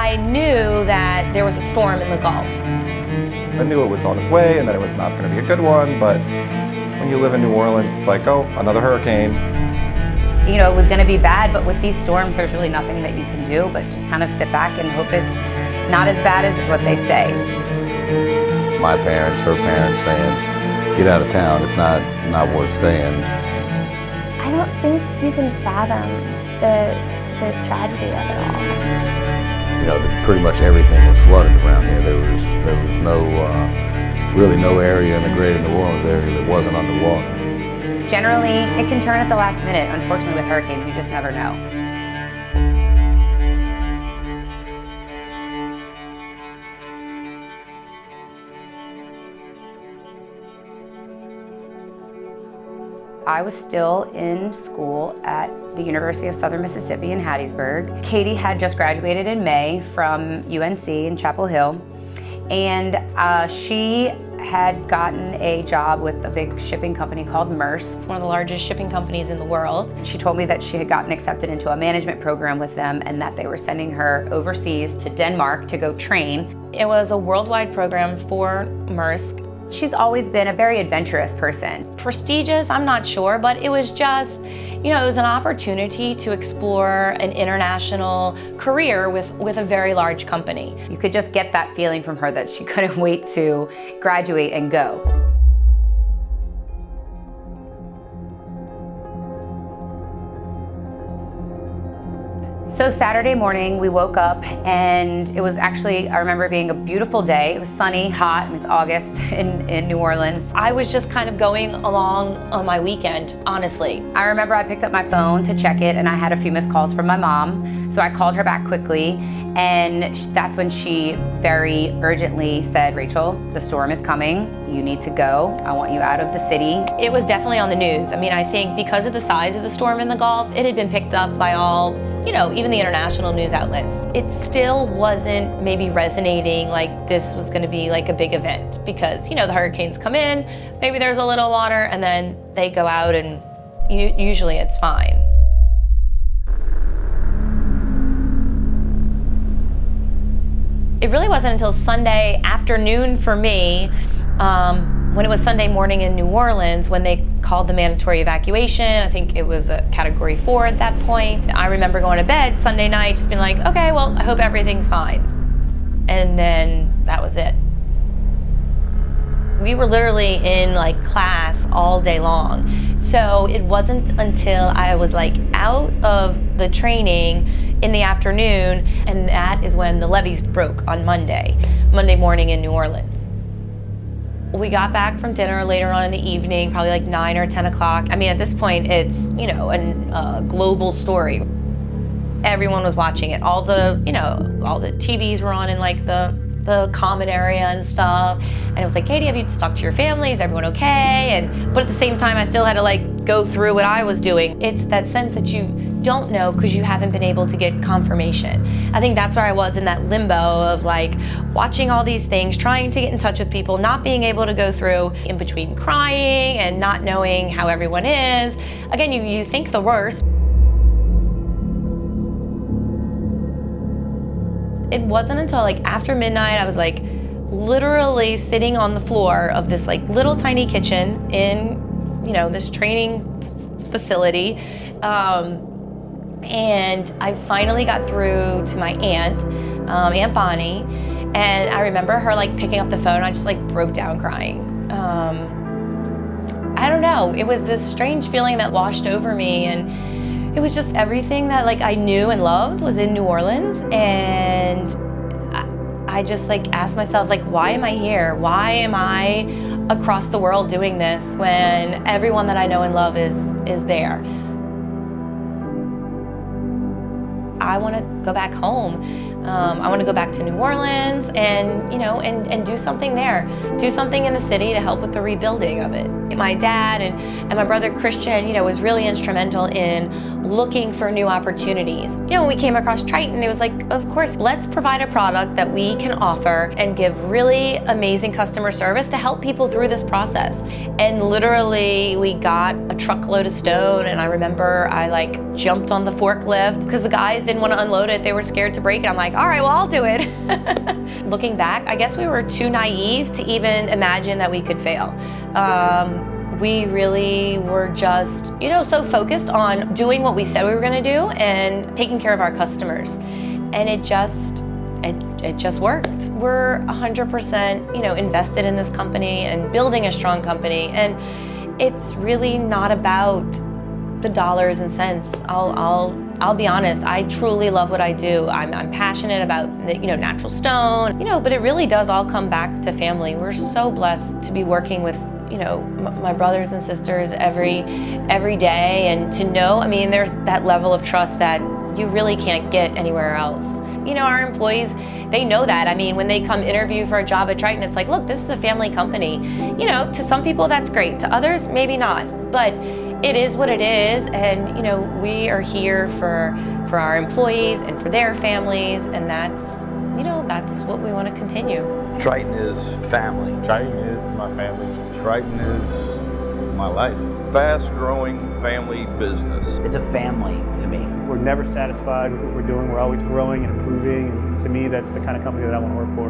I knew that there was a storm in the Gulf. I knew it was on its way and that it was not going to be a good one, but when you live in New Orleans, it's like, oh, another hurricane. You know, it was going to be bad, but with these storms, there's really nothing that you can do but just kind of sit back and hope it's not as bad as what they say. My parents, her parents saying, get out of town, it's not worth staying. I don't think you can fathom the tragedy of it all. You know, pretty much everything was flooded around here. There was no, really no area in the greater New Orleans area that wasn't underwater. Generally, it can turn at the last minute. Unfortunately, with hurricanes, you just never know. I was still in school at the University of Southern Mississippi in Hattiesburg. Katie had just graduated in May from UNC in Chapel Hill, and she had gotten a job with a big shipping company called Maersk. It's one of the largest shipping companies in the world. She told me that she had gotten accepted into a management program with them and that they were sending her overseas to Denmark to go train. It was a worldwide program for Maersk. She's always been a very adventurous person. Prestigious, I'm not sure, but it was just, you know, it was an opportunity to explore an international career with a very large company. You could just get that feeling from her that she couldn't wait to graduate and go. So Saturday morning, we woke up and it was actually, I remember being a beautiful day. It was sunny, hot, and it's August in New Orleans. I was just kind of going along on my weekend, honestly. I remember I picked up my phone to check it and I had a few missed calls from my mom. So I called her back quickly and that's when she very urgently said, Rachel, the storm is coming. You need to go. I want you out of the city. It was definitely on the news. I mean, I think because of the size of the storm in the Gulf, it had been picked up by all, you know, even the international news outlets. It still wasn't maybe resonating like this was gonna be like a big event because, you know, the hurricanes come in, maybe there's a little water, and then they go out and usually it's fine. It really wasn't until Sunday afternoon for me, when it was Sunday morning in New Orleans, when they called the mandatory evacuation. I think it was a Category 4 at that point. I remember going to bed Sunday night, just being like, okay, well, I hope everything's fine. And then that was it. We were literally in like class all day long. So it wasn't until I was like out of the training in the afternoon, and that is when the levees broke on Monday morning in New Orleans. We got back from dinner later on in the evening, probably like 9 or 10 o'clock. I mean, at this point, it's, you know, a global story. Everyone was watching it. All the, you know, all the TVs were on in like the common area and stuff. And it was like, Katie, have you talked to your family? Is everyone okay? But at the same time, I still had to like go through what I was doing. It's that sense that you don't know because you haven't been able to get confirmation. I think that's where I was in that limbo of like watching all these things, trying to get in touch with people, not being able to go through in between crying and not knowing how everyone is. Again, you think the worst. It wasn't until like after midnight, I was like literally sitting on the floor of this like little tiny kitchen in, you know, this training facility. And I finally got through to my aunt, Aunt Bonnie, and I remember her like picking up the phone. I just like broke down crying. I don't know, it was this strange feeling that washed over me, and it was just everything that like I knew and loved was in New Orleans, and I just like asked myself, like, why am I here? Why am I across the world doing this when everyone that I know and love is there? I want to go back home. I want to go back to New Orleans and, you know, and do something there. Do something in the city to help with the rebuilding of it. My dad and my brother Christian, you know, was really instrumental in looking for new opportunities. You know, when we came across Triton, it was like, of course, let's provide a product that we can offer and give really amazing customer service to help people through this process. And literally, we got a truckload of stone, and I remember I like jumped on the forklift because the guys didn't want to unload it. They were scared to break it. I'm like, all right, well, I'll do it. Looking back, I guess we were too naive to even imagine that we could fail. We really were just, so focused on doing what we said we were going to do and taking care of our customers. And it just worked. We're 100%, invested in this company and building a strong company. And it's really not about the dollars and cents. I'll be honest, I truly love what I do. I'm passionate about natural stone, but it really does all come back to family. We're so blessed to be working with, my brothers and sisters every day, and to know, there's that level of trust that you really can't get anywhere else. Our employees, they know that. When they come interview for a job at Triton, it's like, look, this is a family company. To some people that's great, to others maybe not, but it is what it is, and we are here for our employees and for their families, and that's what we want to continue. Triton is family. Triton is my family. Triton is my life. Fast-growing family business. It's a family to me. We're never satisfied with what we're doing. We're always growing and improving, and to me, that's the kind of company that I want to work for.